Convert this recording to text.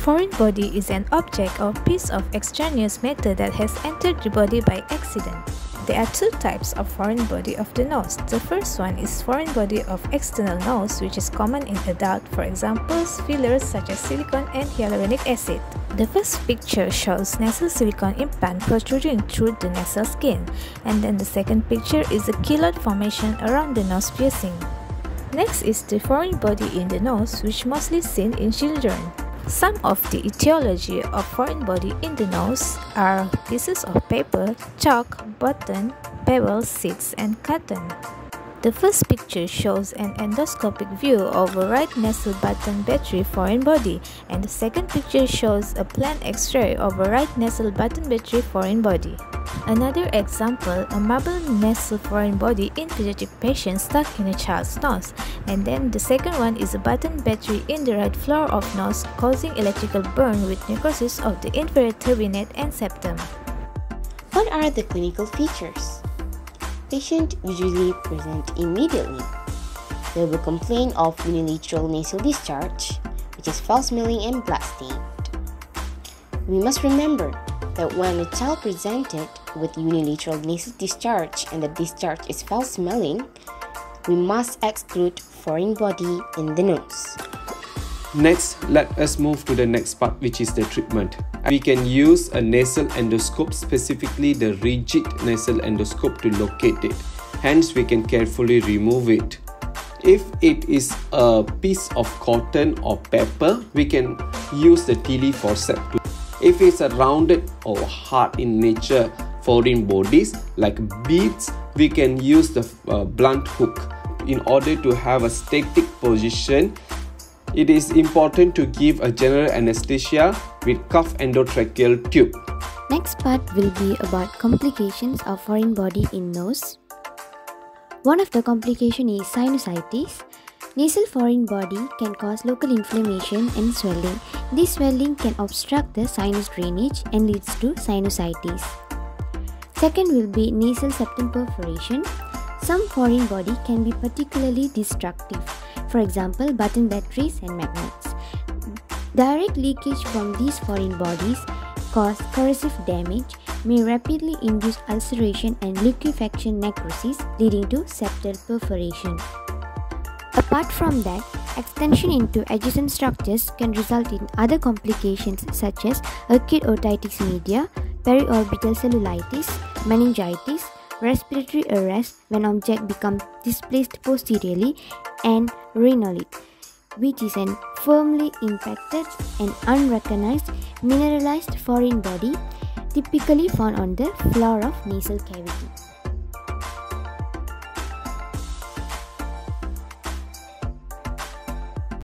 Foreign body is an object or piece of extraneous matter that has entered the body by accident. There are two types of foreign body of the nose. The first one is foreign body of external nose, which is common in adult, for example, fillers such as silicone and hyaluronic acid. The first picture shows nasal silicone implant protruding through the nasal skin, and then the second picture is a keloid formation around the nose piercing. Next is the foreign body in the nose, which mostly seen in children. Some of the etiology of foreign body in the nose are pieces of paper, chalk, button, pebbles, seeds, and cotton. The first picture shows an endoscopic view of a right nasal button battery foreign body, and the second picture shows a planned X-ray of a right nasal button battery foreign body. Another example, a marble nasal foreign body in pediatric patients stuck in a child's nose, and then the second one is a button battery in the right floor of nose causing electrical burn with necrosis of the inferior turbinate and septum. What are the clinical features? Patients usually present immediately. They will complain of unilateral nasal discharge, which is foul-smelling and blood-stained. We must remember that when a child presented with unilateral nasal discharge and the discharge is foul-smelling, we must exclude foreign body in the nose. Next, let us move to the next part, which is the treatment. We can use a nasal endoscope, specifically the rigid nasal endoscope, to locate it. Hence, we can carefully remove it. If it is a piece of cotton or paper, we can use the Tilly forceps. If it's a rounded or hard in nature foreign bodies like beads, we can use the blunt hook. In order to have a static position, it is important to give a general anesthesia with cuff endotracheal tube. Next part will be about complications of foreign body in nose. One of the complications is sinusitis. Nasal foreign body can cause local inflammation and swelling. This swelling can obstruct the sinus drainage and leads to sinusitis. Second will be nasal septum perforation. Some foreign body can be particularly destructive. For example, button batteries and magnets. Direct leakage from these foreign bodies cause corrosive damage, may rapidly induce ulceration and liquefaction necrosis, leading to septal perforation. Apart from that, extension into adjacent structures can result in other complications such as acute otitis media, periorbital cellulitis, meningitis, respiratory arrest when object becomes displaced posteriorly, and rhinolith, which is an firmly impacted and unrecognized mineralized foreign body typically found on the floor of nasal cavity.